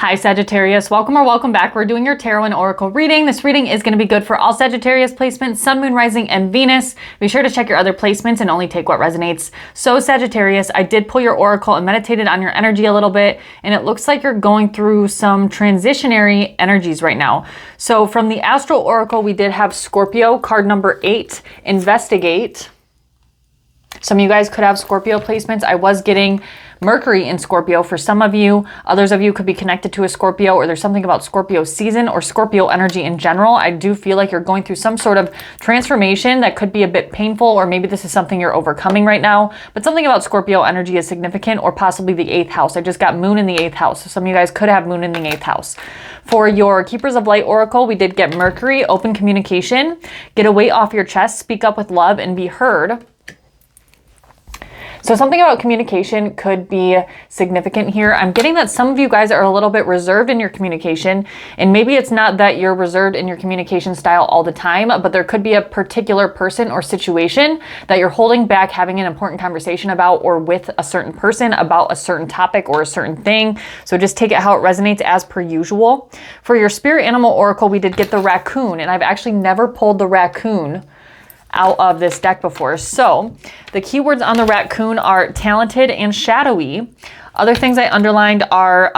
Hi Sagittarius, welcome or welcome back. We're doing your tarot and oracle reading. This reading is going to be good for all Sagittarius placements, Sun, Moon, Rising, and Venus. Be sure to check your other placements and only take what resonates. So Sagittarius, I did pull your oracle and meditated on your energy a little bit, and it looks like you're going through some transitionary energies right now. So from the astral oracle, we did have Scorpio, card number 8, investigate. Some of you guys could have Scorpio placements. I was getting Mercury in Scorpio for some of you. Others of you could be connected to a Scorpio, or there's something about Scorpio season or Scorpio energy in general. I do feel like you're going through some sort of transformation that could be a bit painful, or maybe this is something you're overcoming right now. But something about Scorpio energy is significant, or possibly the 8th house. I just got Moon in the 8th house. So some of you guys could have Moon in the 8th house. For your Keepers of Light oracle, we did get Mercury, open communication, get a weight off your chest, speak up with love, and be heard. So something about communication could be significant here. I'm getting that some of you guys are a little bit reserved in your communication, and maybe it's not that you're reserved in your communication style all the time, but there could be a particular person or situation that you're holding back having an important conversation about, or with a certain person about a certain topic or a certain thing. So just take it how it resonates as per usual. For your spirit animal oracle, we did get the raccoon, and I've actually never pulled the raccoon out of this deck before. So the keywords on the raccoon are talented and shadowy. Other things I underlined are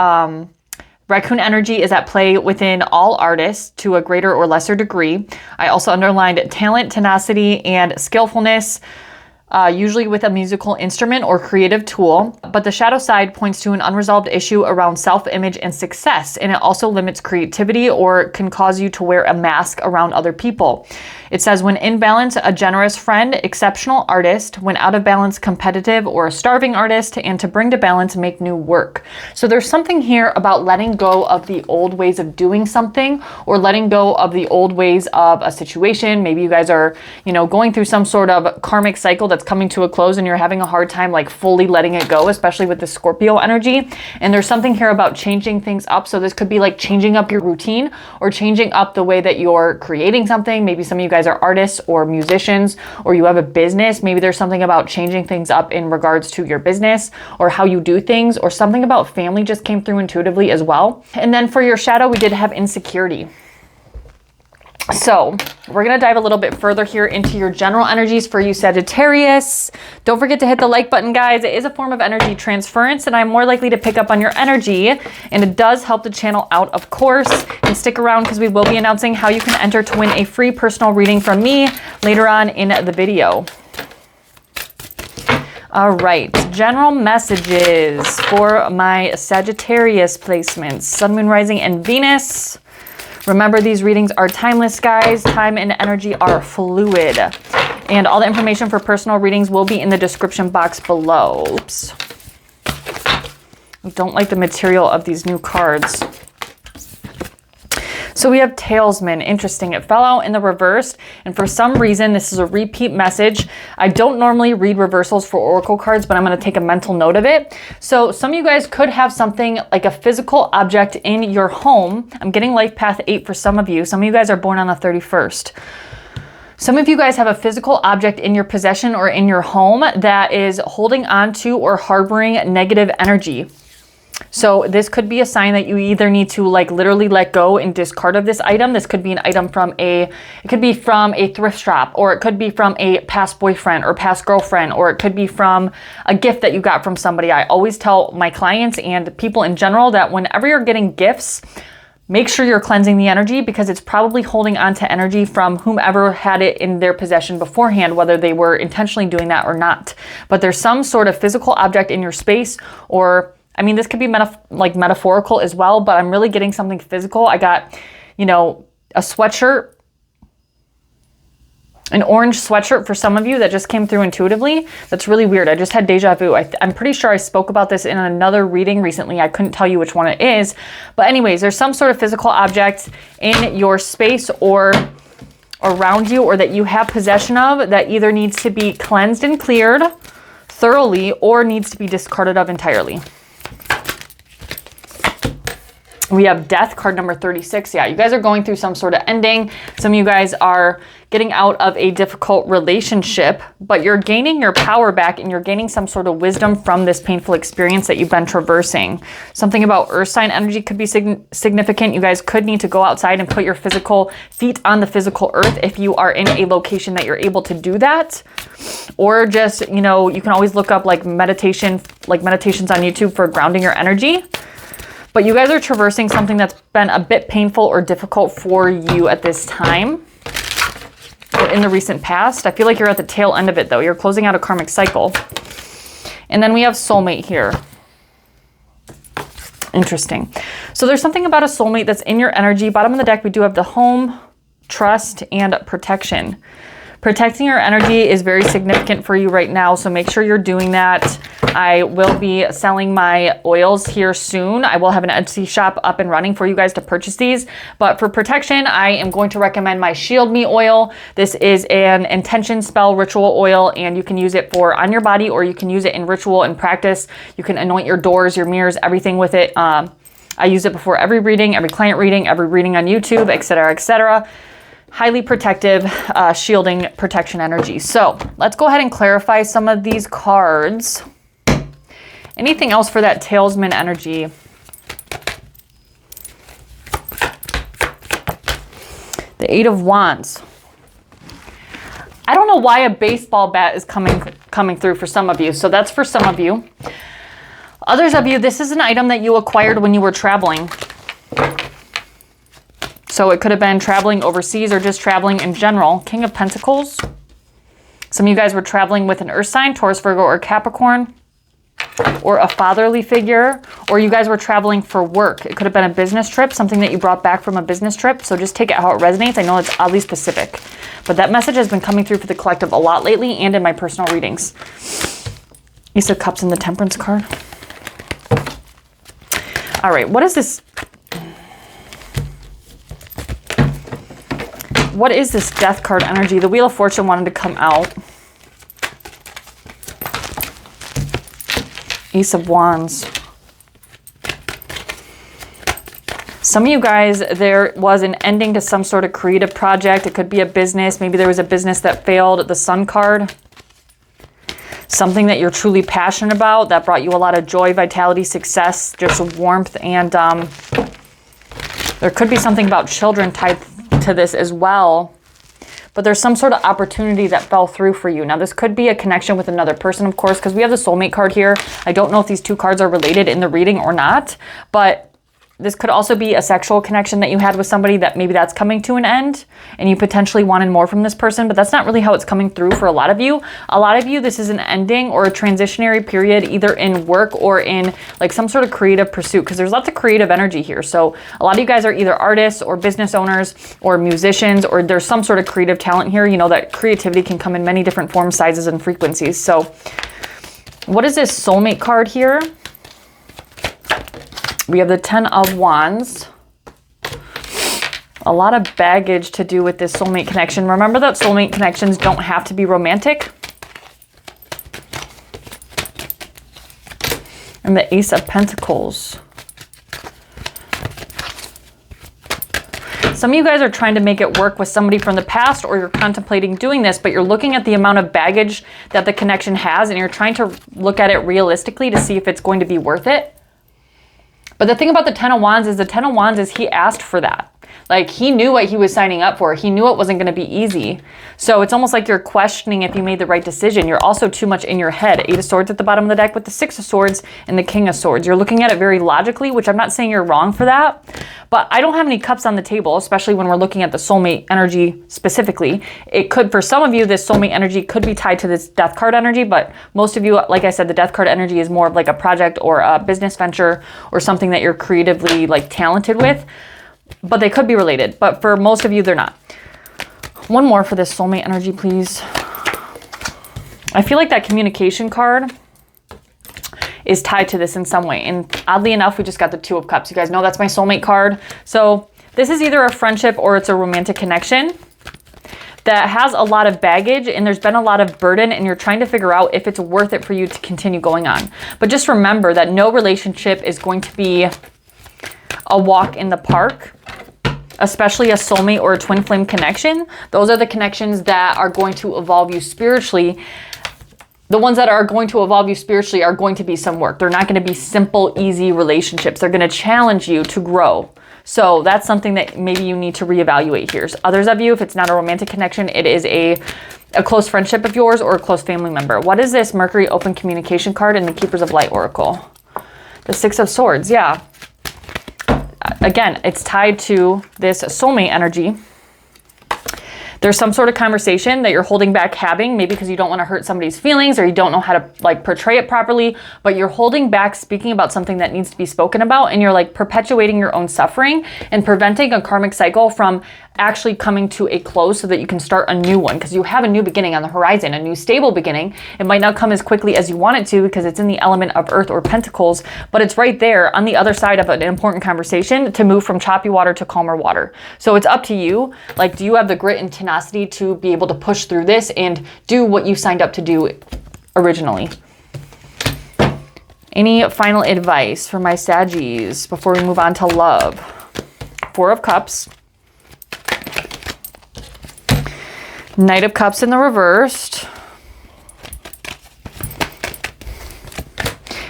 raccoon energy is at play within all artists to a greater or lesser degree. I also underlined talent, tenacity, and skillfulness, usually with a musical instrument or creative tool. But the shadow side points to an unresolved issue around self-image and success, and it also limits creativity or can cause you to wear a mask around other people. It says, when in balance, a generous friend, exceptional artist; when out of balance, competitive or a starving artist; and to bring to balance, make new work. So there's something here about letting go of the old ways of doing something, or letting go of the old ways of a situation. Maybe you guys are, going through some sort of karmic cycle that's coming to a close, and you're having a hard time like fully letting it go, especially with the Scorpio energy. And there's something here about changing things up. So this could be like changing up your routine, or changing up the way that you're creating something. Maybe some of you guys are artists or musicians, or you have a business. Maybe there's something about changing things up in regards to your business or how you do things, or something about family just came through intuitively as well. And then for your shadow, we did have insecurity. So we're going to dive a little bit further here into your general energies for you Sagittarius. Don't forget to hit the like button, guys. It is a form of energy transference, and I'm more likely to pick up on your energy, and it does help the channel out, of course. And stick around, because we will be announcing how you can enter to win a free personal reading from me later on in the video. All right, general messages for my Sagittarius placements, Sun, Moon, Rising, and Venus. Remember, these readings are timeless, guys. Time and energy are fluid. And all the information for personal readings will be in the description box below. Oops. I don't like the material of these new cards. So we have Talesman. Interesting. It fell out in the reverse, and for some reason, this is a repeat message. I don't normally read reversals for oracle cards, but I'm going to take a mental note of it. So some of you guys could have something like a physical object in your home. I'm getting life path 8 for some of you. Some of you guys are born on the 31st. Some of you guys have a physical object in your possession or in your home that is holding on to or harboring negative energy. So this could be a sign that you either need to like literally let go and discard of this item. This could be an item from it could be from a thrift shop, or it could be from a past boyfriend or past girlfriend, or it could be from a gift that you got from somebody. I always tell my clients and people in general that whenever you're getting gifts, make sure you're cleansing the energy, because it's probably holding on to energy from whomever had it in their possession beforehand, whether they were intentionally doing that or not. But there's some sort of physical object in your space, or I mean, this could be metaphorical as well, but I'm really getting something physical. I got, a sweatshirt, an orange sweatshirt for some of you that just came through intuitively. That's really weird. I just had deja vu. I'm pretty sure I spoke about this in another reading recently. I couldn't tell you which one it is. But anyways, there's some sort of physical object in your space or around you, or that you have possession of, that either needs to be cleansed and cleared thoroughly, or needs to be discarded of entirely. We have death, card number 36. Yeah, you guys are going through some sort of ending. Some of you guys are getting out of a difficult relationship, but you're gaining your power back and you're gaining some sort of wisdom from this painful experience that you've been traversing. Something about earth sign energy could be significant. You guys could need to go outside and put your physical feet on the physical earth if you are in a location that you're able to do that. Or just, you know, you can always look up like meditations on YouTube for grounding your energy. But you guys are traversing something that's been a bit painful or difficult for you at this time or in the recent past. I feel like you're at the tail end of it though. You're closing out a karmic cycle. And then we have soulmate here. Interesting. So there's something about a soulmate that's in your energy. Bottom of the deck, we do have the home, trust, and protection. Protecting your energy is very significant for you right now, so make sure you're doing that. I will be selling my oils here soon. I will have an Etsy shop up and running for you guys to purchase these. But for protection, I am going to recommend my Shield Me oil. This is an intention spell ritual oil, and you can use it for on your body, or you can use it in ritual and practice. You can anoint your doors, your mirrors, everything with it. I use it before every reading, every client reading, every reading on YouTube, etc., etc. Highly protective, shielding protection energy. So let's go ahead and clarify some of these cards. Anything else for that talesman energy? The Eight of Wands. I don't know why a baseball bat is coming through for some of you. So that's for some of you. Others of you, this is an item that you acquired when you were traveling. So it could have been traveling overseas or just traveling in general. King of Pentacles. Some of you guys were traveling with an earth sign, Taurus, Virgo, or Capricorn, or a fatherly figure, or you guys were traveling for work. It could have been a business trip, something that you brought back from a business trip. So just take it how it resonates. I know it's oddly specific, but that message has been coming through for the collective a lot lately and in my personal readings. Ace of Cups and the Temperance card. All right, what is this? What is this Death card energy? The Wheel of Fortune wanted to come out. Ace of Wands. Some of you guys, there was an ending to some sort of creative project. It could be a business. Maybe there was a business that failed. The Sun card. Something that you're truly passionate about that brought you a lot of joy, vitality, success, just warmth. And there could be something about children tied to this as well, but there's some sort of opportunity that fell through for you. Now this could be a connection with another person, of course, because we have the soulmate card here. I don't know if these two cards are related in the reading or not, but this could also be a sexual connection that you had with somebody that maybe that's coming to an end and you potentially wanted more from this person, but that's not really how it's coming through for a lot of you. A lot of you, this is an ending or a transitionary period, either in work or in like some sort of creative pursuit, because there's lots of creative energy here. So a lot of you guys are either artists or business owners or musicians, or there's some sort of creative talent here. You know that creativity can come in many different forms, sizes, and frequencies. So what is this soulmate card here? We have the Ten of Wands. A lot of baggage to do with this soulmate connection. Remember that soulmate connections don't have to be romantic. And the Ace of Pentacles. Some of you guys are trying to make it work with somebody from the past, or you're contemplating doing this, but you're looking at the amount of baggage that the connection has and you're trying to look at it realistically to see if it's going to be worth it. But the thing about the Ten of Wands is he asked for that. Like he knew what he was signing up for. He knew it wasn't going to be easy. So it's almost like you're questioning if you made the right decision. You're also too much in your head. Eight of Swords at the bottom of the deck with the Six of Swords and the King of Swords. You're looking at it very logically, which I'm not saying you're wrong for that. But I don't have any cups on the table, especially when we're looking at the soulmate energy specifically. It could, for some of you, this soulmate energy could be tied to this Death card energy. But most of you, like I said, the Death card energy is more of like a project or a business venture or something that you're creatively like talented with. But they could be related, but for most of you, they're not. One more for this soulmate energy, please. I feel like that communication card is tied to this in some way. And oddly enough, we just got the Two of Cups. You guys know that's my soulmate card. So this is either a friendship or it's a romantic connection that has a lot of baggage and there's been a lot of burden and you're trying to figure out if it's worth it for you to continue going on. But just remember that no relationship is going to be a walk in the park, especially a soulmate or a twin flame connection. Those are the connections that are going to evolve you spiritually. The ones that are going to evolve you spiritually are going to be some work. They're not going to be simple, easy relationships. They're going to challenge you to grow. So that's something that maybe you need to reevaluate here. So others of you, if it's not a romantic connection, it is a close friendship of yours or a close family member. What is this Mercury open communication card in the Keepers of Light Oracle? The Six of Swords, yeah. Again, it's tied to this soulmate energy. There's some sort of conversation that you're holding back having, maybe because you don't want to hurt somebody's feelings or you don't know how to like portray it properly, but you're holding back speaking about something that needs to be spoken about, and you're like perpetuating your own suffering and preventing a karmic cycle from actually coming to a close so that you can start a new one, because you have a new beginning on the horizon, a new stable beginning. It might not come as quickly as you want it to because it's in the element of Earth or Pentacles, but it's right there on the other side of an important conversation to move from choppy water to calmer water. So it's up to you. Like, do you have the grit and tenacity to be able to push through this and do what you signed up to do originally? Any final advice for my Saggies before we move on to love? Four of Cups. Knight of Cups in the reversed.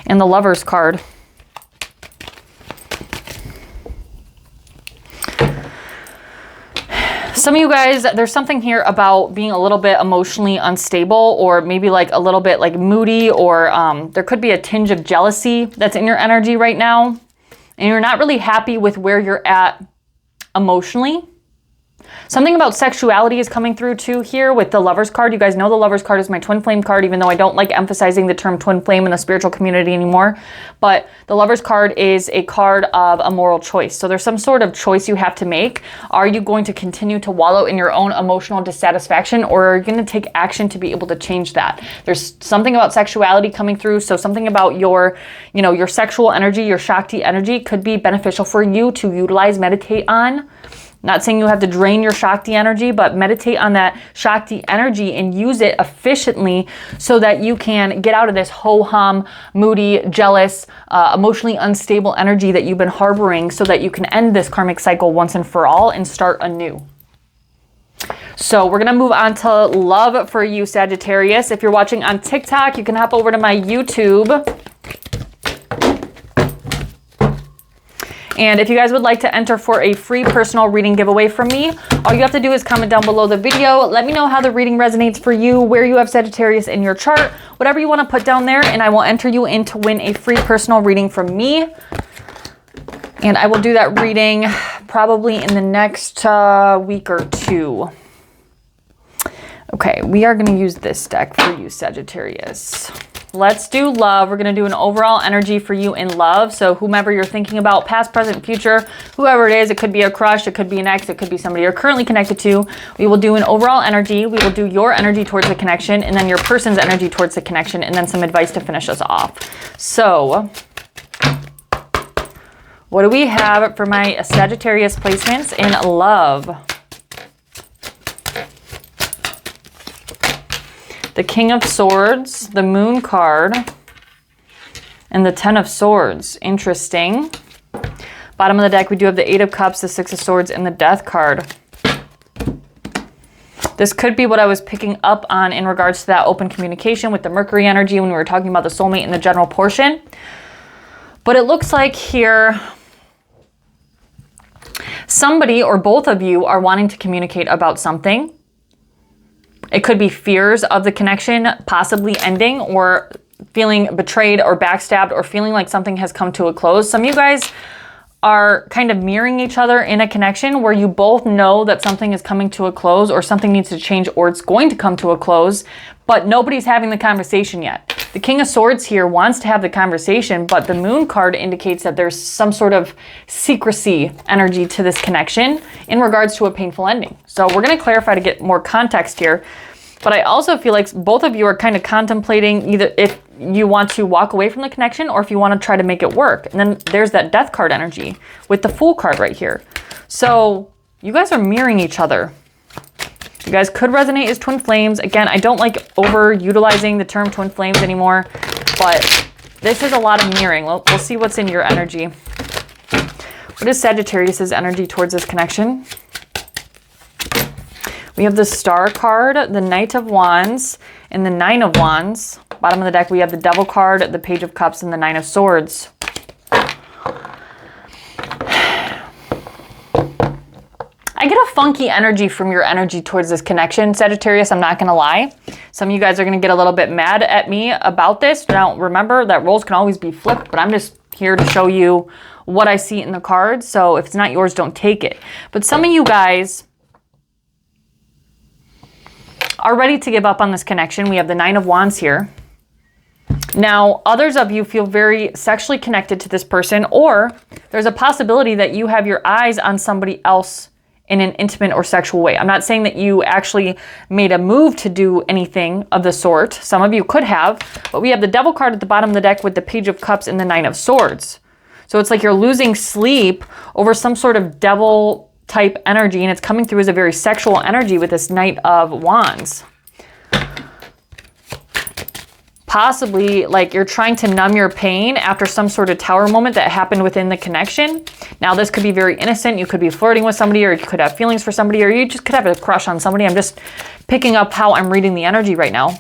And the Lovers card. Some of you guys, there's something here about being a little bit emotionally unstable, or maybe like a little bit like moody, or there could be a tinge of jealousy that's in your energy right now. And you're not really happy with where you're at emotionally. Something about sexuality is coming through too here with the Lovers card. You guys know the Lovers card is my twin flame card, even though I don't like emphasizing the term twin flame in the spiritual community anymore. But the Lovers card is a card of a moral choice. So there's some sort of choice you have to make. Are you going to continue to wallow in your own emotional dissatisfaction, or are you going to take action to be able to change that? There's something about sexuality coming through. So something about your, you know, your sexual energy, your Shakti energy could be beneficial for you to utilize, meditate on. Not saying you have to drain your Shakti energy, but meditate on that Shakti energy and use it efficiently so that you can get out of this ho-hum, moody, jealous, emotionally unstable energy that you've been harboring, so that you can end this karmic cycle once and for all and start anew. So we're going to move on to love for you, Sagittarius. If you're watching on TikTok, you can hop over to my YouTube. And if you guys would like to enter for a free personal reading giveaway from me, all you have to do is comment down below the video. Let me know how the reading resonates for you, where you have Sagittarius in your chart, whatever you want to put down there, and I will enter you in to win a free personal reading from me. And I will do that reading probably in the next week or two. Okay, we are going to use this deck for you, Sagittarius. Let's do love. We're going to do an overall energy for you in love. So whomever you're thinking about, past, present, future, whoever it is, it could be a crush, it could be an ex, it could be somebody you're currently connected to. We will do an overall energy. We will do your energy towards the connection, and then your person's energy towards the connection, and then some advice to finish us off. So what do we have for my Sagittarius placements in love? The King of Swords, the Moon card, and the Ten of Swords. Interesting. Bottom of the deck, we do have the Eight of Cups, the Six of Swords, and the Death card. This could be what I was picking up on in regards to that open communication with the Mercury energy when we were talking about the soulmate in the general portion. But it looks like here somebody or both of you are wanting to communicate about something. It could be fears of the connection possibly ending, or feeling betrayed or backstabbed, or feeling like something has come to a close. Some of you guys are kind of mirroring each other in a connection where you both know that something is coming to a close, or something needs to change, or it's going to come to a close, but nobody's having the conversation yet. The King of Swords here wants to have the conversation, but the Moon card indicates that there's some sort of secrecy energy to this connection in regards to a painful ending. So we're going to clarify to get more context here. But I also feel like both of you are kind of contemplating either if you want to walk away from the connection, or if you want to try to make it work. And then there's that Death card energy with the Fool card right here. So you guys are mirroring each other. You guys could resonate as twin flames. Again, I don't like over-utilizing the term twin flames anymore, but this is a lot of mirroring. We'll see what's in your energy. What is Sagittarius's energy towards this connection? We have the Star card, the Knight of Wands, and the Nine of Wands. Bottom of the deck, we have the Devil card, the Page of Cups, and the Nine of Swords. I get a funky energy from your energy towards this connection, Sagittarius, I'm not going to lie. Some of you guys are going to get a little bit mad at me about this. Now, remember that roles can always be flipped, but I'm just here to show you what I see in the cards. So if it's not yours, don't take it. But some of you guys are ready to give up on this connection. We have the Nine of Wands here. Now, others of you feel very sexually connected to this person, or there's a possibility that you have your eyes on somebody else in an intimate or sexual way. I'm not saying that you actually made a move to do anything of the sort. Some of you could have, but we have the Devil card at the bottom of the deck with the Page of Cups and the Nine of Swords. So it's like you're losing sleep over some sort of devil type energy, and it's coming through as a very sexual energy with this Knight of Wands. Possibly like you're trying to numb your pain after some sort of tower moment that happened within the connection. Now this could be very innocent. You could be flirting with somebody, or you could have feelings for somebody, or you just could have a crush on somebody. I'm just picking up how I'm reading the energy right now.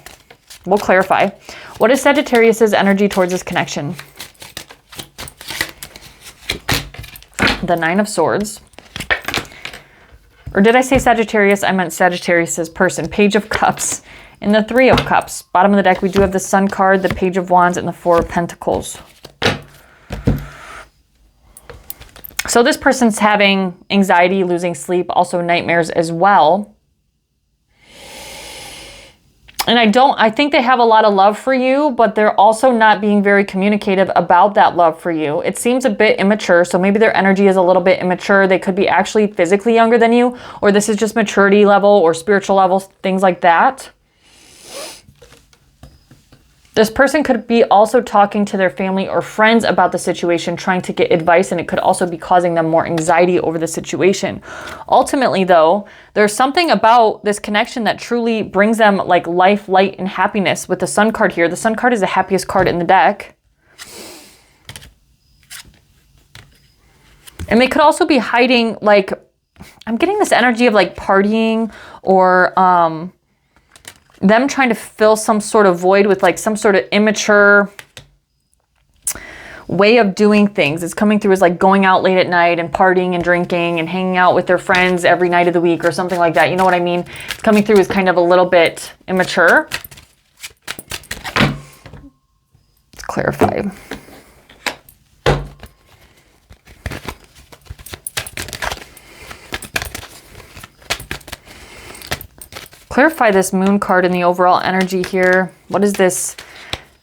We'll clarify. What is Sagittarius's energy towards this connection? The Nine of Swords. Or did I say Sagittarius? I meant Sagittarius's person. Page of Cups and the Three of Cups. Bottom of the deck, we do have the Sun card, the Page of Wands, and the Four of Pentacles. So this person's having anxiety, losing sleep, also nightmares as well. And I think they have a lot of love for you, but they're also not being very communicative about that love for you. It seems a bit immature, so maybe their energy is a little bit immature. They could be actually physically younger than you, or this is just maturity level or spiritual levels, things like that. This person could be also talking to their family or friends about the situation, trying to get advice, and it could also be causing them more anxiety over the situation. Ultimately, though, there's something about this connection that truly brings them like life, light, and happiness with the Sun card here. The Sun card is the happiest card in the deck. And they could also be hiding, like, I'm getting this energy of like partying or them trying to fill some sort of void with like some sort of immature way of doing things. It's coming through as like going out late at night and partying and drinking and hanging out with their friends every night of the week or something like that. You know what I mean? It's coming through as kind of a little bit immature. Let's clarify. Clarify this Moon card in the overall energy here. What is this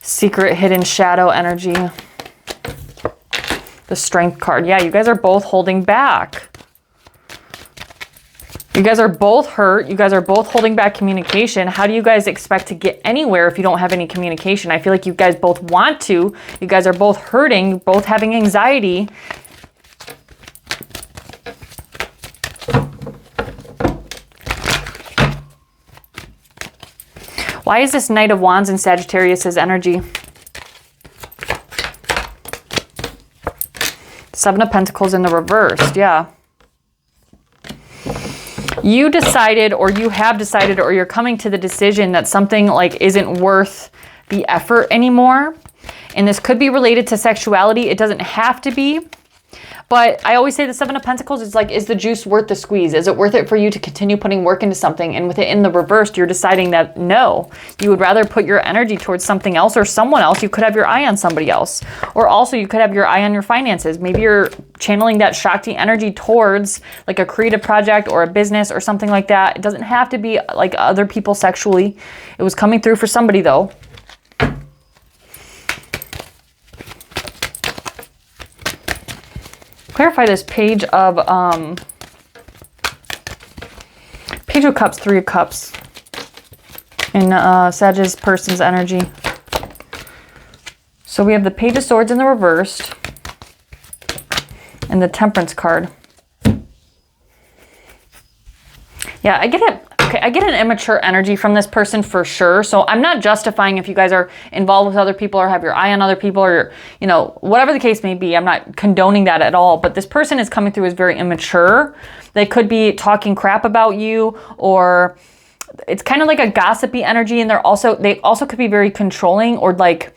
secret hidden shadow energy? The Strength card. Yeah, you guys are both holding back. You guys are both hurt. You guys are both holding back communication. How do you guys expect to get anywhere if you don't have any communication? I feel like you guys both want to. You guys are both hurting, both having anxiety. Why is this Knight of Wands in Sagittarius's energy? Seven of Pentacles in the reversed, yeah. You decided, or you have decided, or you're coming to the decision that something like isn't worth the effort anymore. And this could be related to sexuality. It doesn't have to be. But I always say the Seven of Pentacles is like, is the juice worth the squeeze? Is it worth it for you to continue putting work into something? And with it in the reversed, you're deciding that no, you would rather put your energy towards something else or someone else. You could have your eye on somebody else. Or also you could have your eye on your finances. Maybe you're channeling that Shakti energy towards like a creative project or a business or something like that. It doesn't have to be like other people sexually. It was coming through for somebody though. Clarify this Page of Cups, Three of Cups in Sagittarius person's energy. So we have the Page of Swords in the reversed and the Temperance card. Yeah, I get it. Okay, I get an immature energy from this person for sure. So I'm not justifying if you guys are involved with other people or have your eye on other people or, you know, whatever the case may be. I'm not condoning that at all. But this person is coming through as very immature. They could be talking crap about you, or it's kind of like a gossipy energy. And they also could be very controlling, or like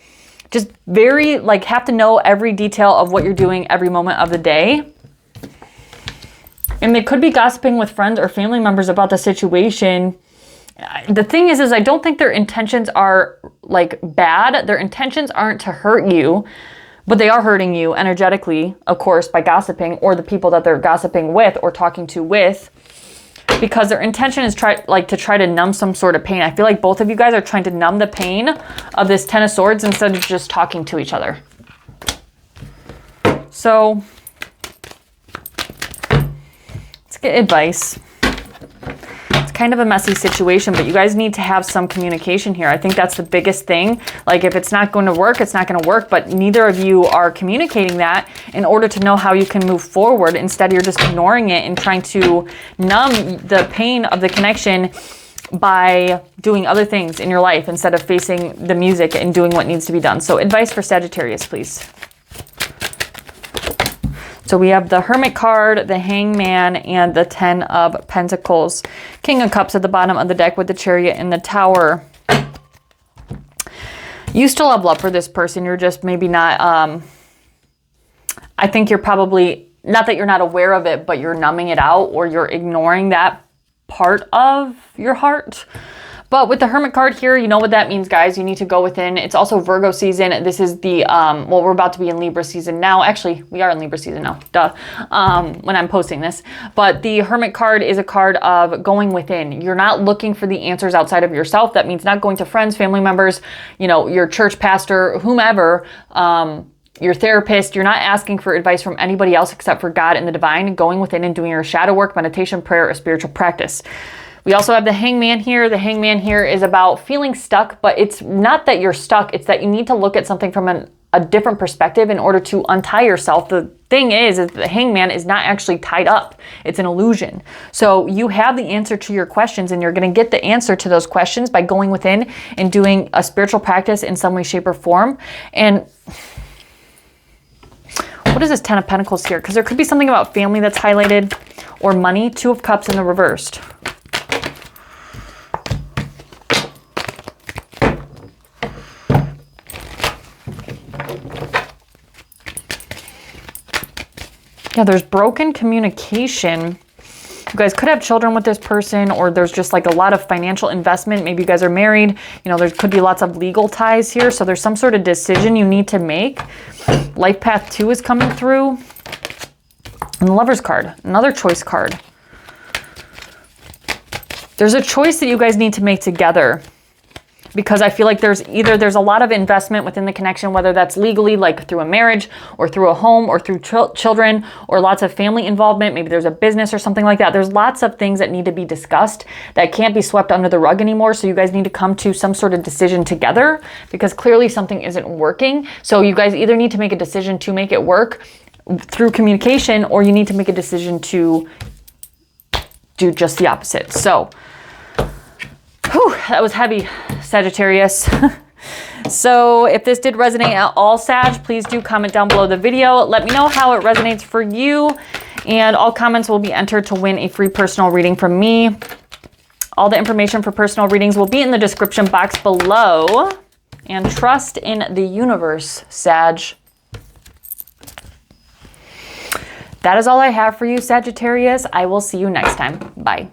just very like have to know every detail of what you're doing every moment of the day. And they could be gossiping with friends or family members about the situation. The thing is I don't think their intentions are like bad. Their intentions aren't to hurt you, but they are hurting you energetically, of course, by gossiping, or the people that they're gossiping with or talking to with, because their intention is to try to numb some sort of pain. I feel like both of you guys are trying to numb the pain of this Ten of Swords instead of just talking to each other. So get advice. It's kind of a messy situation, but you guys need to have some communication here. I think that's the biggest thing. Like if it's not going to work, it's not going to work, but neither of you are communicating that in order to know how you can move forward. Instead, you're just ignoring it and trying to numb the pain of the connection by doing other things in your life instead of facing the music and doing what needs to be done. So advice for Sagittarius, please. So we have the Hermit card, the Hangman, and the Ten of Pentacles. King of Cups at the bottom of the deck with the Chariot and the Tower. You still have love for this person. You're just maybe not, I think you're probably, not that you're not aware of it, but you're numbing it out, or you're ignoring that part of your heart. But with the Hermit card here, you know what that means, guys. You need to go within. It's also Virgo season. This is the, well, we're about to be in Libra season now. Actually, we are in Libra season now, duh, when I'm posting this. But the Hermit card is a card of going within. You're not looking for the answers outside of yourself. That means not going to friends, family members, you know, your church pastor, whomever, your therapist. You're not asking for advice from anybody else except for God and the divine, going within and doing your shadow work, meditation, prayer, or spiritual practice. We also have the Hangman here. The Hangman here is about feeling stuck, but it's not that you're stuck. It's that you need to look at something from a different perspective in order to untie yourself. The thing is the Hangman is not actually tied up. It's an illusion. So you have the answer to your questions, and you're going to get the answer to those questions by going within and doing a spiritual practice in some way, shape, or form. And what is this Ten of Pentacles here? Because there could be something about family that's highlighted, or money. Two of Cups in the reversed. Yeah, there's broken communication. You guys could have children with this person, or there's just like a lot of financial investment. Maybe you guys are married. You know, there could be lots of legal ties here. So there's some sort of decision you need to make. Life Path 2 is coming through. And the Lover's card, another choice card. There's a choice that you guys need to make together, because I feel like there's a lot of investment within the connection, whether that's legally, like through a marriage or through a home or through children, or lots of family involvement. Maybe there's a business or something like that. There's lots of things that need to be discussed that can't be swept under the rug anymore. So you guys need to come to some sort of decision together, because clearly something isn't working. So you guys either need to make a decision to make it work through communication, or you need to make a decision to do just the opposite. So whew, that was heavy, Sagittarius. So if this did resonate at all, Sag, please do comment down below the video. Let me know how it resonates for you. And all comments will be entered to win a free personal reading from me. All the information for personal readings will be in the description box below. And trust in the universe, Sag. That is all I have for you, Sagittarius. I will see you next time. Bye.